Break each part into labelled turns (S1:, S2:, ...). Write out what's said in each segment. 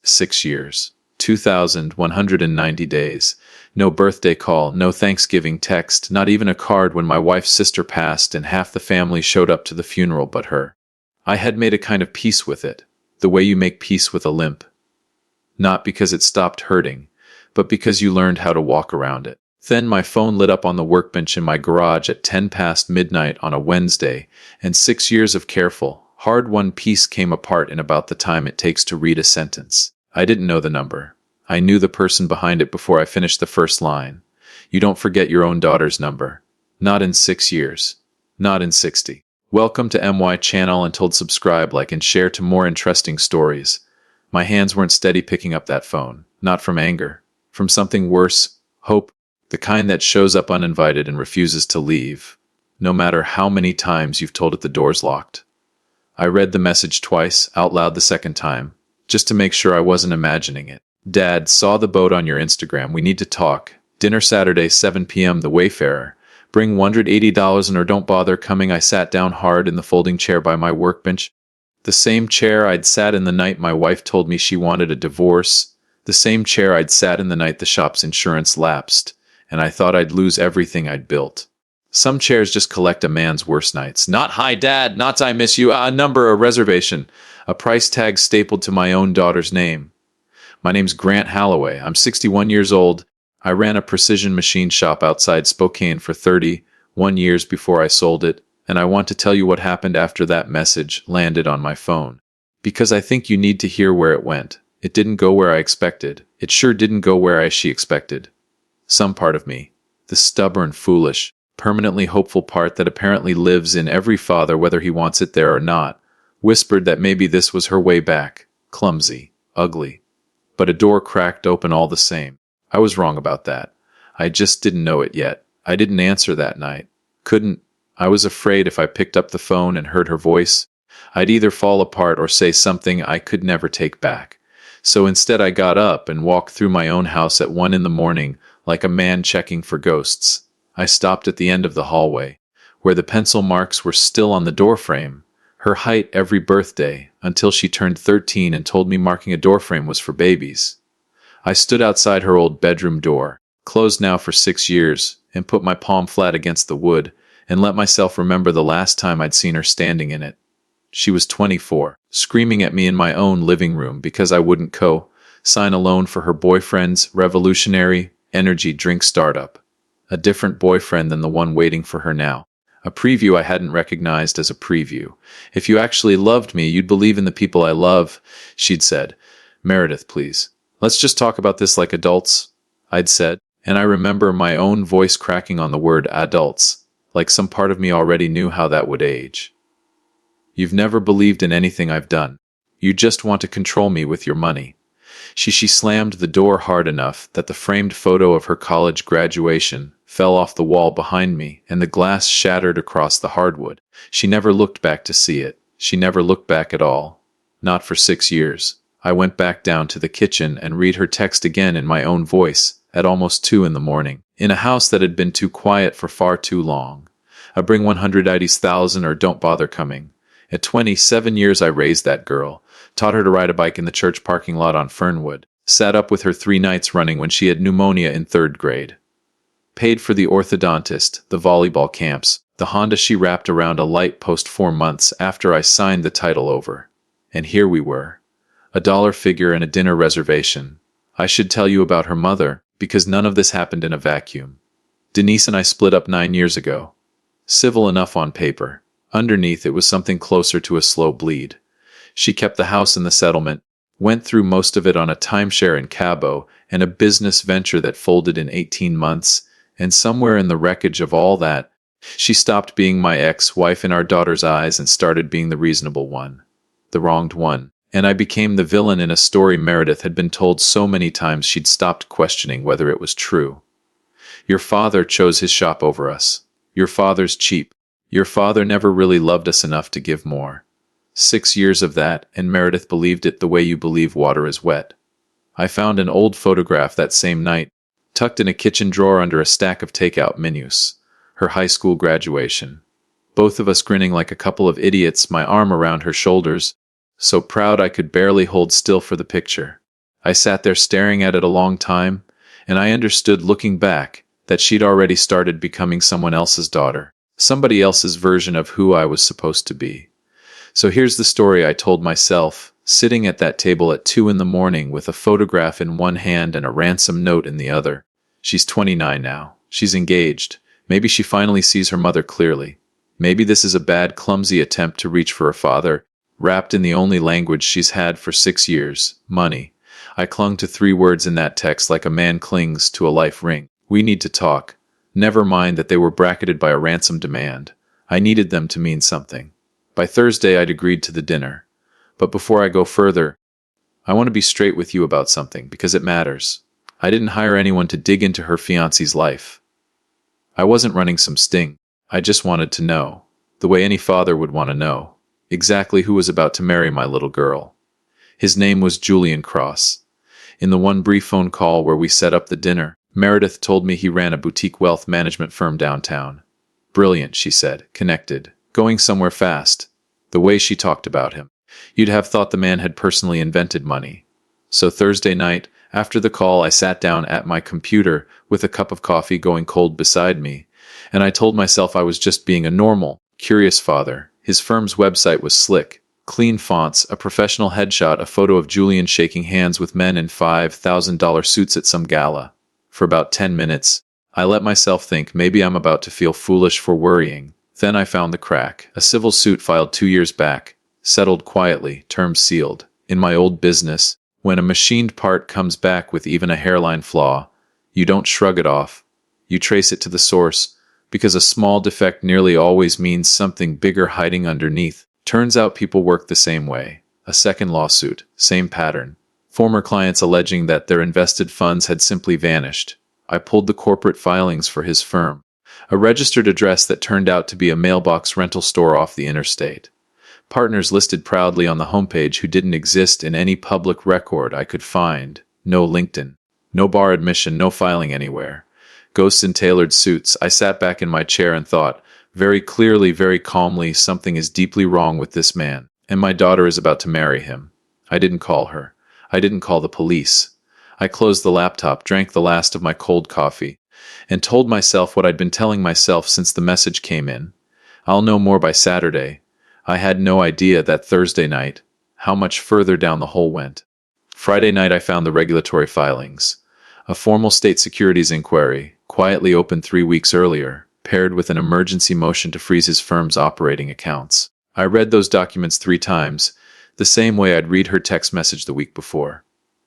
S1: 6 years. 2,190 days. No birthday call, no Thanksgiving text, not even a card when my wife's sister passed and half the family showed up to the funeral but her. I had made a kind of peace with it, the way you make peace with a limp. Not because it stopped hurting, but because you learned how to walk around it. Then my phone lit up on the workbench in my garage at 10 past midnight on a Wednesday, and 6 years of careful, hard-won peace came apart in about the time it takes to read a sentence. I didn't know the number. I knew the person behind it before I finished the first line. You don't forget your own daughter's number. Not in 6 years. Not in 60. Welcome to MY channel and told subscribe, like, and share to more interesting stories. My hands weren't steady picking up that phone. Not from anger. From something worse. Hope. The kind that shows up uninvited and refuses to leave, no matter how many times you've told it the door's locked. I read the message twice, out loud the second time, just to make sure I wasn't imagining it. Dad, saw the boat on your Instagram. We need to talk. Dinner Saturday, 7 p.m. The Wayfarer. Bring $180 and or don't bother coming. I sat down hard in the folding chair by my workbench. The same chair I'd sat in the night my wife told me she wanted a divorce. The same chair I'd sat in the night the shop's insurance lapsed, and I thought I'd lose everything I'd built. Some chairs just collect a man's worst nights. Not "Hi, Dad," not "I miss you," a number, a reservation, a price tag stapled to my own daughter's name. My name's Grant Halloway. I'm 61 years old. I ran a precision machine shop outside Spokane for 31 years before I sold it, and I want to tell you what happened after that message landed on my phone. Because I think you need to hear where it went. It didn't go where I expected. It sure didn't go where she expected. Some part of me, the stubborn, foolish, permanently hopeful part that apparently lives in every father whether he wants it there or not, whispered that maybe this was her way back, clumsy, ugly. But a door cracked open all the same. I was wrong about that. I just didn't know it yet. I didn't answer that night. Couldn't. I was afraid if I picked up the phone and heard her voice, I'd either fall apart or say something I could never take back. So instead I got up and walked through my own house at 1 a.m, like a man checking for ghosts. I stopped at the end of the hallway, where the pencil marks were still on the doorframe, her height every birthday, until she turned 13 and told me marking a doorframe was for babies. I stood outside her old bedroom door, closed now for 6 years, and put my palm flat against the wood, and let myself remember the last time I'd seen her standing in it. She was 24, screaming at me in my own living room because I wouldn't sign a loan for her boyfriend's revolutionary energy drink startup. A different boyfriend than the one waiting for her now. A preview I hadn't recognized as a preview. If you actually loved me, you'd believe in the people I love, she'd said. Meredith, please. Let's just talk about this like adults, I'd said. And I remember my own voice cracking on the word adults, like some part of me already knew how that would age. You've never believed in anything I've done. You just want to control me with your money. She slammed the door hard enough that the framed photo of her college graduation fell off the wall behind me, and the glass shattered across the hardwood. She never looked back to see it. She never looked back at all. Not for 6 years. I went back down to the kitchen and read her text again in my own voice, at almost 2 a.m, in a house that had been too quiet for far too long. I bring 180,000 or don't bother coming. At 27 years I raised that girl, taught her to ride a bike in the church parking lot on Fernwood, sat up with her 3 nights running when she had pneumonia in 3rd grade. Paid for the orthodontist, the volleyball camps, the Honda she wrapped around a light post 4 months after I signed the title over. And here we were. A dollar figure and a dinner reservation. I should tell you about her mother, because none of this happened in a vacuum. Denise and I split up 9 years ago. Civil enough on paper. Underneath, it was something closer to a slow bleed. She kept the house in the settlement, went through most of it on a timeshare in Cabo, and a business venture that folded in 18 months, and somewhere in the wreckage of all that, she stopped being my ex-wife in our daughter's eyes and started being the reasonable one, the wronged one, and I became the villain in a story Meredith had been told so many times she'd stopped questioning whether it was true. Your father chose his shop over us. Your father's cheap. Your father never really loved us enough to give more. 6 years of that, and Meredith believed it the way you believe water is wet. I found an old photograph that same night, tucked in a kitchen drawer under a stack of takeout menus. Her high school graduation. Both of us grinning like a couple of idiots, my arm around her shoulders, so proud I could barely hold still for the picture. I sat there staring at it a long time, and I understood looking back that she'd already started becoming someone else's daughter, somebody else's version of who I was supposed to be. So here's the story I told myself, sitting at that table at 2 in the morning with a photograph in one hand and a ransom note in the other. She's 29 now. She's engaged. Maybe she finally sees her mother clearly. Maybe this is a bad, clumsy attempt to reach for her father, wrapped in the only language she's had for 6 years, money. I clung to 3 words in that text like a man clings to a life ring. We need to talk. Never mind that they were bracketed by a ransom demand. I needed them to mean something. By Thursday, I'd agreed to the dinner. But before I go further, I want to be straight with you about something, because it matters. I didn't hire anyone to dig into her fiancé's life. I wasn't running some sting. I just wanted to know, the way any father would want to know, exactly who was about to marry my little girl. His name was Julian Cross. In the one brief phone call where we set up the dinner, Meredith told me he ran a boutique wealth management firm downtown. Brilliant, she said, connected, going somewhere fast. The way she talked about him, you'd have thought the man had personally invented money. So Thursday night, after the call, I sat down at my computer with a cup of coffee going cold beside me, and I told myself I was just being a normal, curious father. His firm's website was slick, clean fonts, a professional headshot, a photo of Julian shaking hands with men in $5,000 suits at some gala. For about 10 minutes, I let myself think maybe I'm about to feel foolish for worrying. Then I found the crack. A civil suit filed 2 years back, settled quietly, terms sealed. In my old business, when a machined part comes back with even a hairline flaw, you don't shrug it off. You trace it to the source, because a small defect nearly always means something bigger hiding underneath. Turns out people work the same way. A second lawsuit, same pattern. Former clients alleging that their invested funds had simply vanished. I pulled the corporate filings for his firm, a registered address that turned out to be a mailbox rental store off the interstate. Partners listed proudly on the homepage who didn't exist in any public record I could find. No LinkedIn, no bar admission, no filing anywhere. Ghosts in tailored suits. I sat back in my chair and thought, very clearly, very calmly, something is deeply wrong with this man, and my daughter is about to marry him. I didn't call her. I didn't call the police. I closed the laptop, drank the last of my cold coffee, and told myself what I'd been telling myself since the message came in. I'll know more by Saturday. I had no idea that Thursday night how much further down the hole went. Friday night I found the regulatory filings. A formal state securities inquiry, quietly opened 3 weeks earlier, paired with an emergency motion to freeze his firm's operating accounts. I read those documents 3 times, the same way I'd read her text message the week before.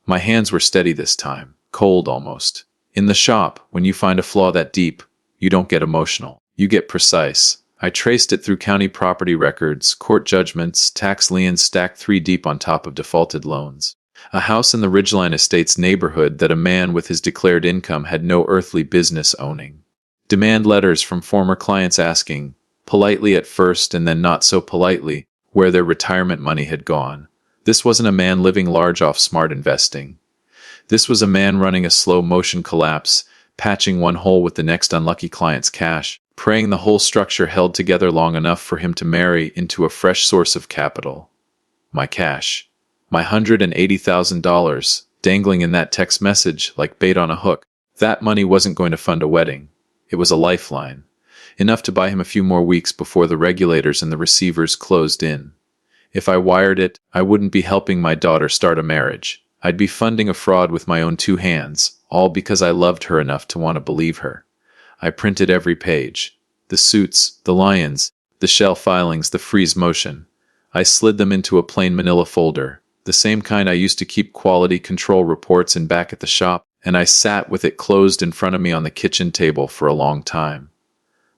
S1: My hands were steady this time, cold almost. In the shop, when you find a flaw that deep, you don't get emotional. You get precise. I traced it through county property records, court judgments, tax liens stacked 3 deep on top of defaulted loans. A house in the Ridgeline Estates neighborhood that a man with his declared income had no earthly business owning. Demand letters from former clients asking, politely at first and then not so politely, where their retirement money had gone. This wasn't a man living large off smart investing. This was a man running a slow-motion collapse, patching one hole with the next unlucky client's cash, praying the whole structure held together long enough for him to marry into a fresh source of capital. My cash. My $180,000, dangling in that text message like bait on a hook. That money wasn't going to fund a wedding. It was a lifeline. Enough to buy him a few more weeks before the regulators and the receivers closed in. If I wired it, I wouldn't be helping my daughter start a marriage. I'd be funding a fraud with my own 2 hands, all because I loved her enough to want to believe her. I printed every page. The suits, the lions, the shell filings, the freeze motion. I slid them into a plain manila folder, the same kind I used to keep quality control reports in back at the shop, and I sat with it closed in front of me on the kitchen table for a long time.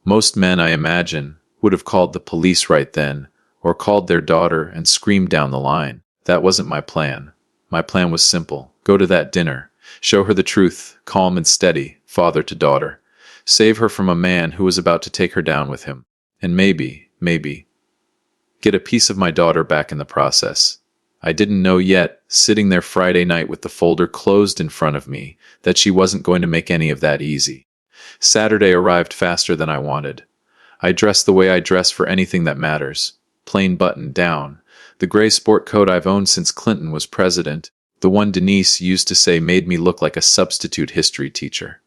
S1: Most men, I imagine, would have called the police right then, or called their daughter and screamed down the line. That wasn't my plan. My plan was simple. Go to that dinner. Show her the truth, calm and steady, father to daughter. Save her from a man who was about to take her down with him. And maybe, get a piece of my daughter back in the process. I didn't know yet, sitting there Friday night with the folder closed in front of me, that she wasn't going to make any of that easy. Saturday arrived faster than I wanted. I dressed the way I dress for anything that matters. Plain button down. The gray sport coat I've owned since Clinton was president. The one Denise used to say made me look like a substitute history teacher.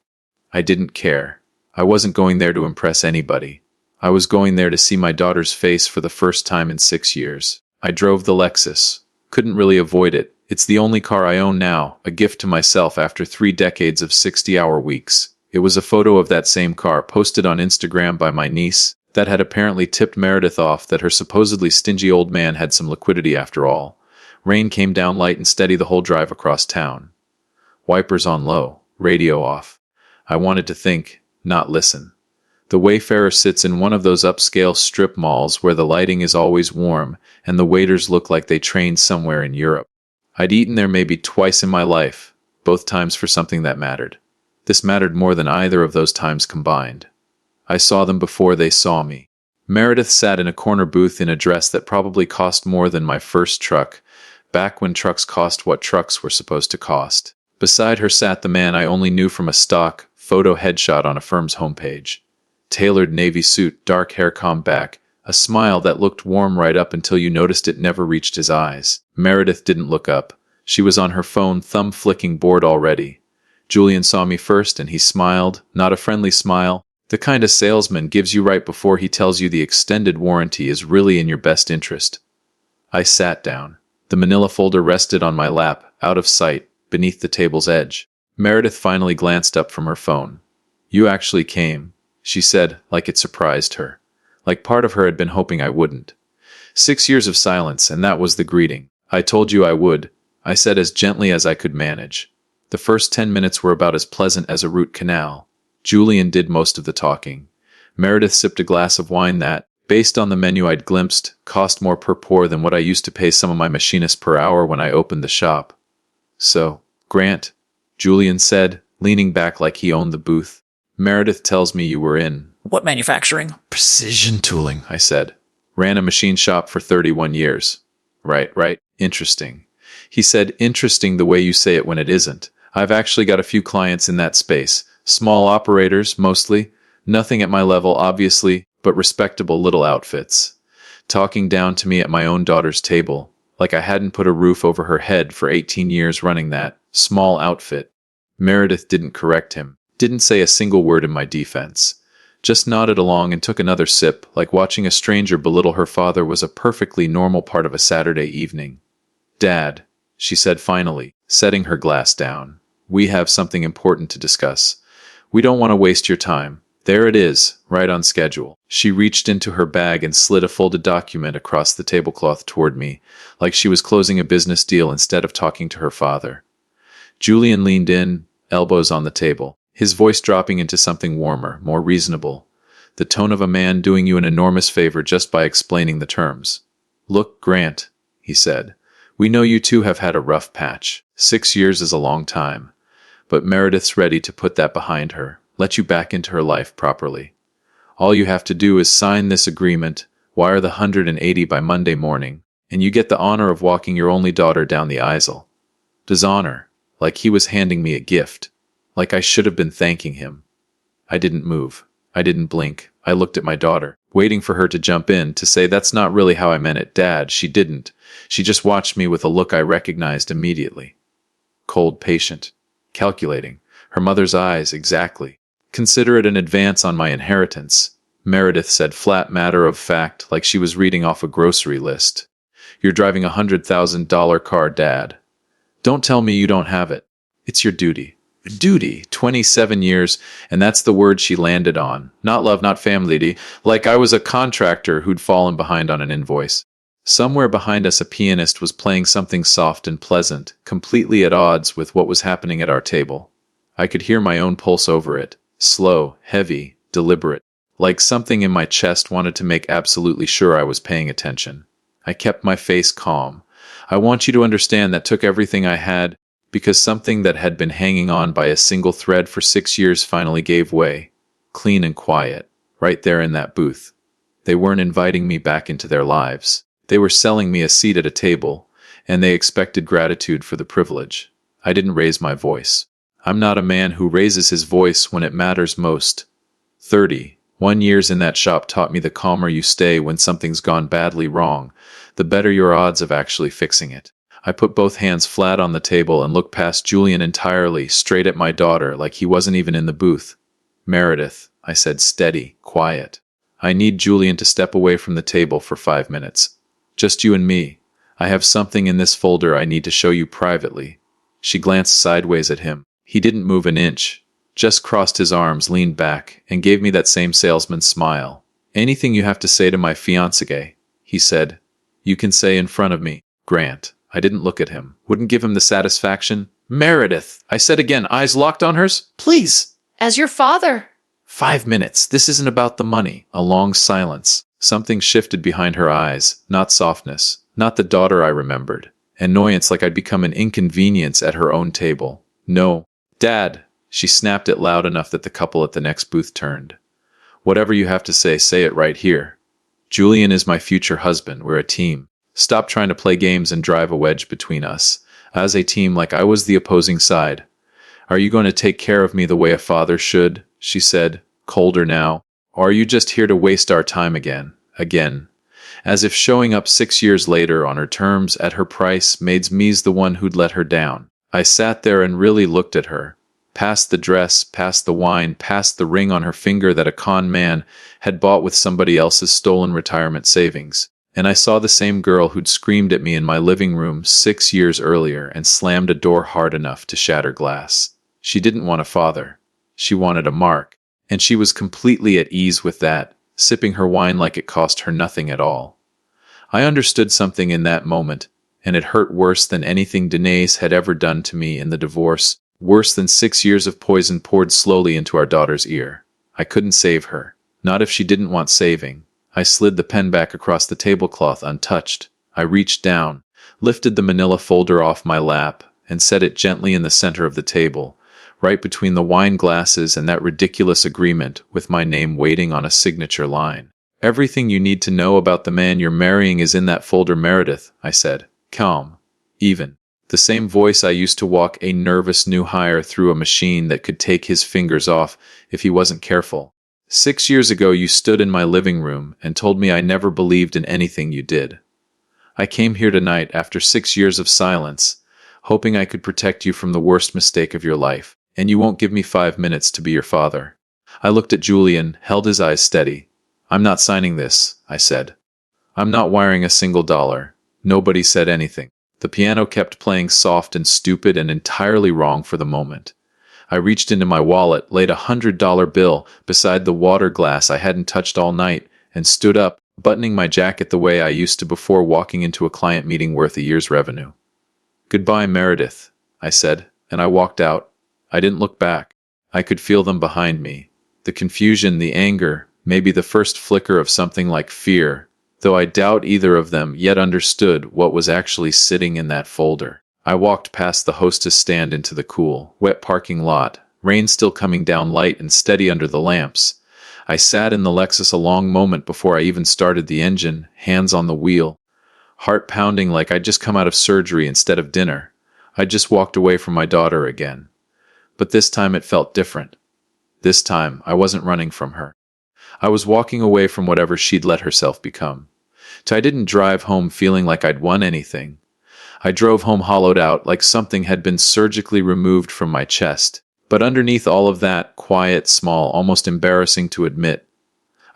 S1: I didn't care. I wasn't going there to impress anybody. I was going there to see my daughter's face for the first time in 6 years. I drove the Lexus. Couldn't really avoid it. It's the only car I own now, a gift to myself after 3 decades of 60-hour weeks. It was a photo of that same car posted on Instagram by my niece that had apparently tipped Meredith off that her supposedly stingy old man had some liquidity after all. Rain came down light and steady the whole drive across town. Wipers on low, radio off. I wanted to think, not listen. The Wayfarer sits in one of those upscale strip malls where the lighting is always warm and the waiters look like they trained somewhere in Europe. I'd eaten there maybe twice in my life, both times for something that mattered. This mattered more than either of those times combined. I saw them before they saw me. Meredith sat in a corner booth in a dress that probably cost more than my first truck, back when trucks cost what trucks were supposed to cost. Beside her sat the man I only knew from a stock photo headshot on a firm's homepage. Tailored navy suit, dark hair combed back, a smile that looked warm right up until you noticed it never reached his eyes. Meredith didn't look up. She was on her phone, thumb flicking bored already. Julian saw me first and he smiled, not a friendly smile, the kind a salesman gives you right before he tells you the extended warranty is really in your best interest. I sat down. The manila folder rested on my lap, out of sight, beneath the table's edge. Meredith finally glanced up from her phone. "You actually came," she said, like it surprised her. Like part of her had been hoping I wouldn't. 6 years of silence, and that was the greeting. "I told you I would," I said as gently as I could manage. The first 10 minutes were about as pleasant as a root canal. Julian did most of the talking. Meredith sipped a glass of wine that, based on the menu I'd glimpsed, cost more per pour than what I used to pay some of my machinists per hour when I opened the shop. "So, Grant," Julian said, leaning back like he owned the booth. "Meredith tells me you were in."
S2: "What manufacturing?"
S1: "Precision tooling," I said. "Ran a machine shop for 31 years. Right. Interesting." He said, "Interesting the way you say it when it isn't. I've actually got a few clients in that space. Small operators, mostly. Nothing at my level, obviously, but respectable little outfits. Talking down to me at my own daughter's table, like I hadn't put a roof over her head for 18 years running that small outfit." Meredith didn't correct him, didn't say a single word in my defense. Just nodded along and took another sip, like watching a stranger belittle her father was a perfectly normal part of a Saturday evening. "Dad," she said finally, setting her glass down, "we have something important to discuss. We don't want to waste your time. There it is, right on schedule." She reached into her bag and slid a folded document across the tablecloth toward me, like she was closing a business deal instead of talking to her father. Julian leaned in, elbows on the table, his voice dropping into something warmer, more reasonable, the tone of a man doing you an enormous favor just by explaining the terms. "Look, Grant," he said, "we know you two have had a rough patch. 6 years is a long time. But Meredith's ready to put that behind her, let you back into her life properly. All you have to do is sign this agreement, wire the 180 by Monday morning, and you get the honor of walking your only daughter down the aisle." Dishonor, like he was handing me a gift, like I should have been thanking him. I didn't move. I didn't blink. I looked at my daughter, waiting for her to jump in, to say, "That's not really how I meant it, Dad." She didn't. She just watched me with a look I recognized immediately. Cold, patient, calculating. Her mother's eyes, exactly. "Consider it an advance on my inheritance," Meredith said, flat matter of fact, like she was reading off a grocery list. "You're driving a $100,000 car, Dad. Don't tell me you don't have it. It's your duty." Duty, 27 years, and that's the word she landed on. Not love, not family, like I was a contractor who'd fallen behind on an invoice. Somewhere behind us a pianist was playing something soft and pleasant, completely at odds with what was happening at our table. I could hear my own pulse over it, slow, heavy, deliberate, like something in my chest wanted to make absolutely sure I was paying attention. I kept my face calm. "I want you to understand that took everything I had, because something that had been hanging on by a single thread for 6 years finally gave way, clean and quiet, right there in that booth. They weren't inviting me back into their lives. They were selling me a seat at a table, and they expected gratitude for the privilege. I didn't raise my voice. I'm not a man who raises his voice when it matters most. 31 years in that shop taught me the calmer you stay when something's gone badly wrong, the better your odds of actually fixing it. I put both hands flat on the table and looked past Julian entirely, straight at my daughter, like he wasn't even in the booth. Meredith, I said, steady, quiet. I need Julian to step away from the table for 5 minutes. Just you and me. I have something in this folder I need to show you privately. She glanced sideways at him. He didn't move an inch, just crossed his arms, leaned back, and gave me that same salesman's smile. Anything you have to say to my fiancé, he said, you can say in front of me. Grant. I didn't look at him. Wouldn't give him the satisfaction. Meredith, I said again, eyes locked on hers. Please.
S2: As your father.
S1: 5 minutes. This isn't about the money. A long silence. Something shifted behind her eyes. Not softness. Not the daughter I remembered. Annoyance, like I'd become an inconvenience at her own table. No. Dad. She snapped it loud enough that the couple at the next booth turned. Whatever you have to say it right here. Julian is my future husband. We're a team. Stop trying to play games and drive a wedge between us. As a team, like I was the opposing side. Are you going to take care of me the way a father should? She said, colder now. Or are you just here to waste our time again? Again. As if showing up 6 years later on her terms at her price made me's the one who'd let her down. I sat there and really looked at her. Past the dress, past the wine, past the ring on her finger that a con man had bought with somebody else's stolen retirement savings. And I saw the same girl who'd screamed at me in my living room 6 years earlier and slammed a door hard enough to shatter glass. She didn't want a father. She wanted a mark. And she was completely at ease with that, sipping her wine like it cost her nothing at all. I understood something in that moment, and it hurt worse than anything Denise had ever done to me in the divorce, worse than 6 years of poison poured slowly into our daughter's ear. I couldn't save her. Not if she didn't want saving. I slid the pen back across the tablecloth untouched. I reached down, lifted the manila folder off my lap, and set it gently in the center of the table, right between the wine glasses and that ridiculous agreement with my name waiting on a signature line. Everything you need to know about the man you're marrying is in that folder, Meredith, I said, calm, even. The same voice I used to walk a nervous new hire through a machine that could take his fingers off if he wasn't careful. 6 years ago you stood in my living room and told me I never believed in anything you did. I came here tonight after 6 years of silence, hoping I could protect you from the worst mistake of your life, and you won't give me 5 minutes to be your father. I looked at Julian, held his eyes steady. I'm not signing this, I said. I'm not wiring a single dollar. Nobody said anything. The piano kept playing soft and stupid and entirely wrong for the moment. I reached into my wallet, laid $100 bill beside the water glass I hadn't touched all night, and stood up, buttoning my jacket the way I used to before walking into a client meeting worth a year's revenue. Goodbye, Meredith, I said, and I walked out. I didn't look back. I could feel them behind me. The confusion, the anger, maybe the first flicker of something like fear, though I doubt either of them yet understood what was actually sitting in that folder. I walked past the hostess stand into the cool, wet parking lot, rain still coming down light and steady under the lamps. I sat in the Lexus a long moment before I even started the engine, hands on the wheel, heart pounding like I'd just come out of surgery instead of dinner. I just walked away from my daughter again. But this time it felt different. This time I wasn't running from her. I was walking away from whatever she'd let herself become. I didn't drive home feeling like I'd won anything. I drove home hollowed out, like something had been surgically removed from my chest. But underneath all of that, quiet, small, almost embarrassing to admit,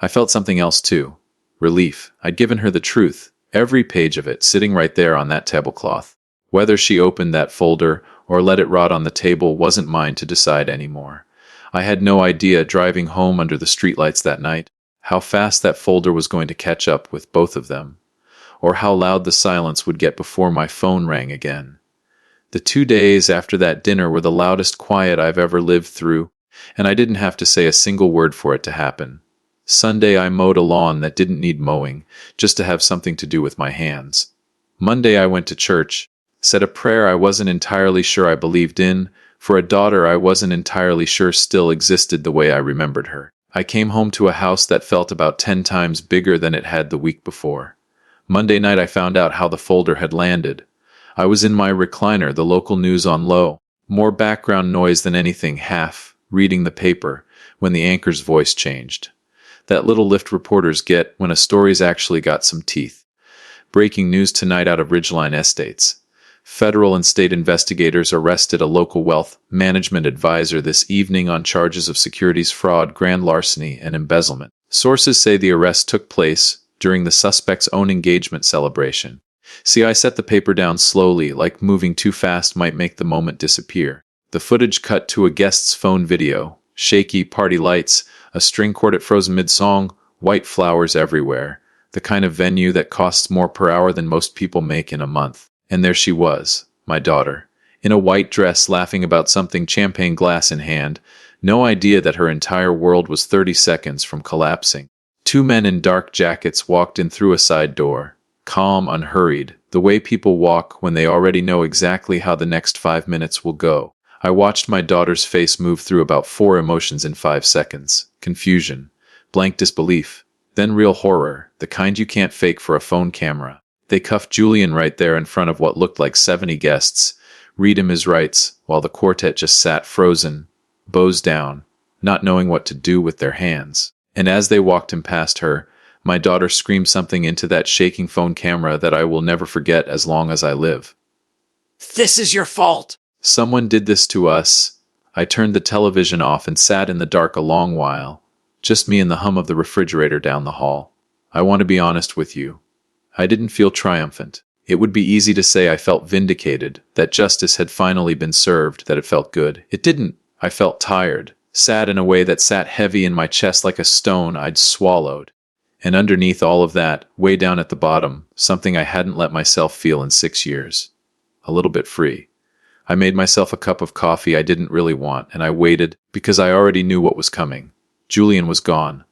S1: I felt something else too. Relief. I'd given her the truth, every page of it, sitting right there on that tablecloth. Whether she opened that folder or let it rot on the table wasn't mine to decide anymore. I had no idea, driving home under the streetlights that night, how fast that folder was going to catch up with both of them, or how loud the silence would get before my phone rang again. The 2 days after that dinner were the loudest quiet I've ever lived through, and I didn't have to say a single word for it to happen. Sunday I mowed a lawn that didn't need mowing, just to have something to do with my hands. Monday I went to church, said a prayer I wasn't entirely sure I believed in, for a daughter I wasn't entirely sure still existed the way I remembered her. I came home to a house that felt about 10 times bigger than it had the week before. Monday night I found out how the folder had landed. I was in my recliner, the local news on low, more background noise than anything, half reading the paper, when the anchor's voice changed. That little lift reporters get when a story's actually got some teeth. Breaking news tonight out of Ridgeline Estates. Federal and state investigators arrested a local wealth management advisor this evening on charges of securities fraud, grand larceny, and embezzlement. Sources say the arrest took place during the suspect's own engagement celebration. See, I set the paper down slowly, like moving too fast might make the moment disappear. The footage cut to a guest's phone video. Shaky party lights, a string quartet frozen mid-song, white flowers everywhere. The kind of venue that costs more per hour than most people make in a month. And there she was, my daughter, in a white dress laughing about something, champagne glass in hand. No idea that her entire world was 30 seconds from collapsing. Two men in dark jackets walked in through a side door. Calm, unhurried, the way people walk when they already know exactly how the next 5 minutes will go. I watched my daughter's face move through about 4 emotions in 5 seconds. Confusion, blank disbelief, then real horror, the kind you can't fake for a phone camera. They cuffed Julian right there in front of what looked like 70 guests, read him his rights, while the quartet just sat frozen, bows down, not knowing what to do with their hands. And as they walked him past her, my daughter screamed something into that shaking phone camera that I will never forget as long as I live.
S2: "This is your fault!"
S1: Someone did this to us. I turned the television off and sat in the dark a long while. Just me and the hum of the refrigerator down the hall. I want to be honest with you. I didn't feel triumphant. It would be easy to say I felt vindicated, that justice had finally been served, that it felt good. It didn't. I felt tired, sad in a way that sat heavy in my chest like a stone I'd swallowed. And underneath all of that, way down at the bottom, something I hadn't let myself feel in 6 years. A little bit free. I made myself a cup of coffee I didn't really want, and I waited because I already knew what was coming. Julian was gone.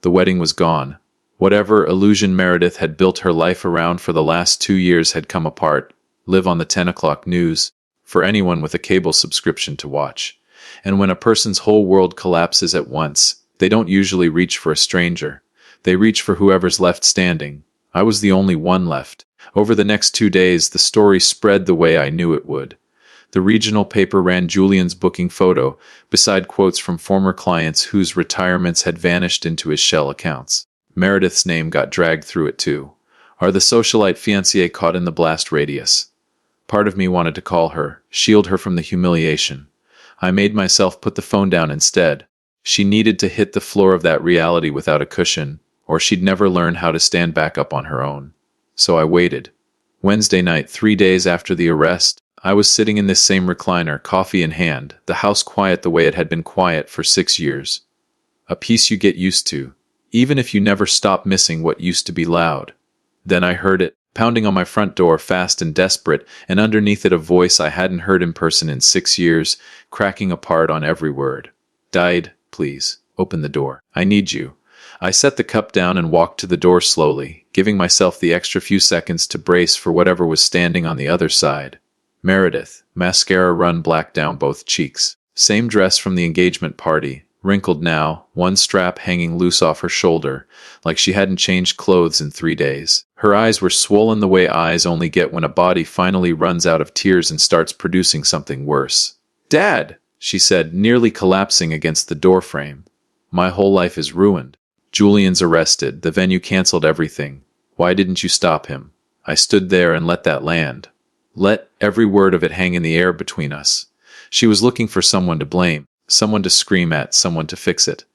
S1: The wedding was gone. Whatever illusion Meredith had built her life around for the last 2 years had come apart. Live on the 10 o'clock news, for anyone with a cable subscription to watch. And when a person's whole world collapses at once, they don't usually reach for a stranger. They reach for whoever's left standing. I was the only one left. Over the next 2 days, the story spread the way I knew it would. The regional paper ran Julian's booking photo, beside quotes from former clients whose retirements had vanished into his shell accounts. Meredith's name got dragged through it too. Are the socialite fiancé caught in the blast radius? Part of me wanted to call her, shield her from the humiliation. I made myself put the phone down instead. She needed to hit the floor of that reality without a cushion, or she'd never learn how to stand back up on her own. So I waited. Wednesday night, 3 days after the arrest, I was sitting in this same recliner, coffee in hand, the house quiet the way it had been quiet for 6 years. A peace you get used to, even if you never stop missing what used to be loud. Then I heard it, pounding on my front door, fast and desperate, and underneath it a voice I hadn't heard in person in 6 years, cracking apart on every word. "Died, please, open the door. I need you." I set the cup down and walked to the door slowly, giving myself the extra few seconds to brace for whatever was standing on the other side. Meredith, mascara run black down both cheeks. Same dress from the engagement party, wrinkled now, one strap hanging loose off her shoulder, like she hadn't changed clothes in 3 days. Her eyes were swollen the way eyes only get when a body finally runs out of tears and starts producing something worse. "Dad," she said, nearly collapsing against the doorframe. "My whole life is ruined. Julian's arrested, the venue canceled everything. Why didn't you stop him?" I stood there and let that land. Let every word of it hang in the air between us. She was looking for someone to blame, someone to scream at, someone to fix it.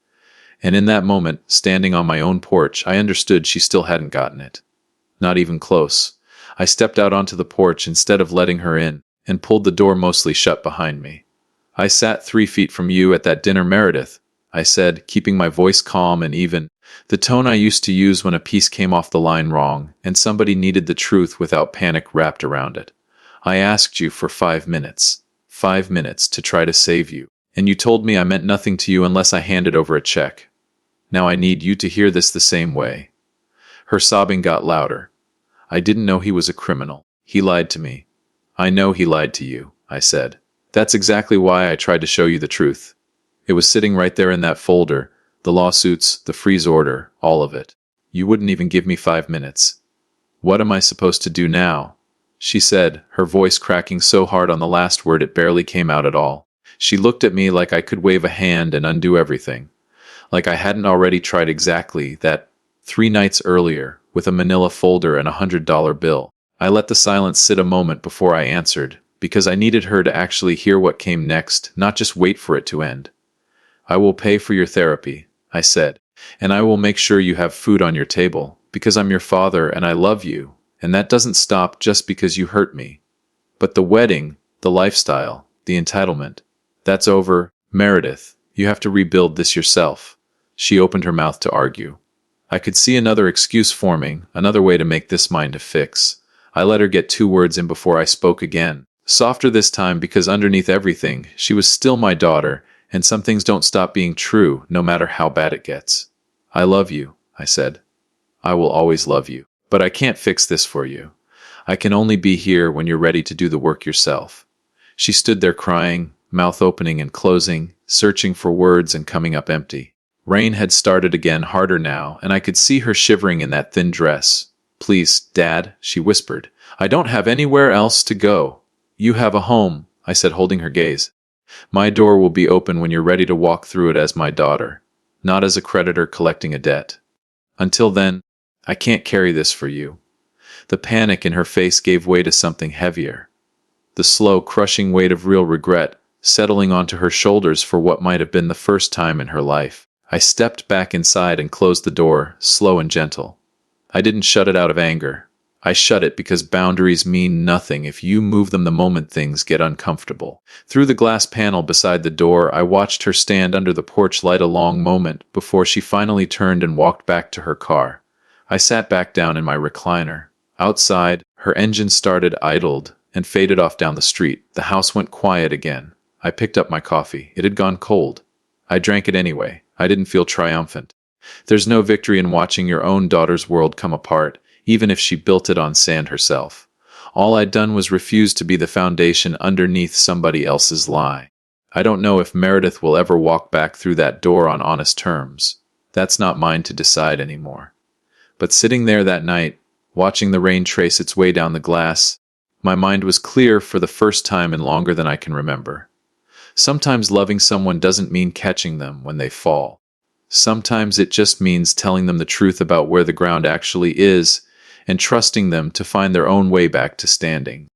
S1: And in that moment, standing on my own porch, I understood she still hadn't gotten it. Not even close. I stepped out onto the porch instead of letting her in, and pulled the door mostly shut behind me. "I sat 3 feet from you at that dinner, Meredith," I said, keeping my voice calm and even, the tone I used to use when a piece came off the line wrong, and somebody needed the truth without panic wrapped around it. "I asked you for 5 minutes. 5 minutes to try to save you. And you told me I meant nothing to you unless I handed over a check. Now I need you to hear this the same way." Her sobbing got louder. "I didn't know he was a criminal. He lied to me." "I know he lied to you," I said. "That's exactly why I tried to show you the truth. It was sitting right there in that folder, the lawsuits, the freeze order, all of it. You wouldn't even give me 5 minutes. What am I supposed to do now?" she said, her voice cracking so hard on the last word it barely came out at all. She looked at me like I could wave a hand and undo everything. Like I hadn't already tried exactly that 3 nights earlier, with a manila folder and $100 bill. I let the silence sit a moment before I answered, because I needed her to actually hear what came next, not just wait for it to end. I will pay for your therapy, I said, and I will make sure you have food on your table, because I'm your father and I love you, and that doesn't stop just because you hurt me. But the wedding, the lifestyle, the entitlement, that's over, Meredith. You have to rebuild this yourself. She opened her mouth to argue. I could see another excuse forming, another way to make this mine to fix. I let her get 2 words in before I spoke again. Softer this time because underneath everything, she was still my daughter, and some things don't stop being true, no matter how bad it gets. I love you, I said. I will always love you. But I can't fix this for you. I can only be here when you're ready to do the work yourself. She stood there crying, mouth opening and closing, searching for words and coming up empty. Rain had started again harder now, and I could see her shivering in that thin dress. Please, Dad, she whispered. I don't have anywhere else to go. You have a home, I said, holding her gaze. My door will be open when you're ready to walk through it as my daughter, not as a creditor collecting a debt. Until then, I can't carry this for you. The panic in her face gave way to something heavier. The slow, crushing weight of real regret, settling onto her shoulders for what might have been the first time in her life. I stepped back inside and closed the door, slow and gentle. I didn't shut it out of anger. I shut it because boundaries mean nothing if you move them the moment things get uncomfortable. Through the glass panel beside the door, I watched her stand under the porch light a long moment before she finally turned and walked back to her car. I sat back down in my recliner. Outside, her engine started, idled, and faded off down the street. The house went quiet again. I picked up my coffee. It had gone cold. I drank it anyway. I didn't feel triumphant. There's no victory in watching your own daughter's world come apart, even if she built it on sand herself. All I'd done was refuse to be the foundation underneath somebody else's lie. I don't know if Meredith will ever walk back through that door on honest terms. That's not mine to decide anymore. But sitting there that night, watching the rain trace its way down the glass, my mind was clear for the first time in longer than I can remember. Sometimes loving someone doesn't mean catching them when they fall. Sometimes it just means telling them the truth about where the ground actually is and trusting them to find their own way back to standing.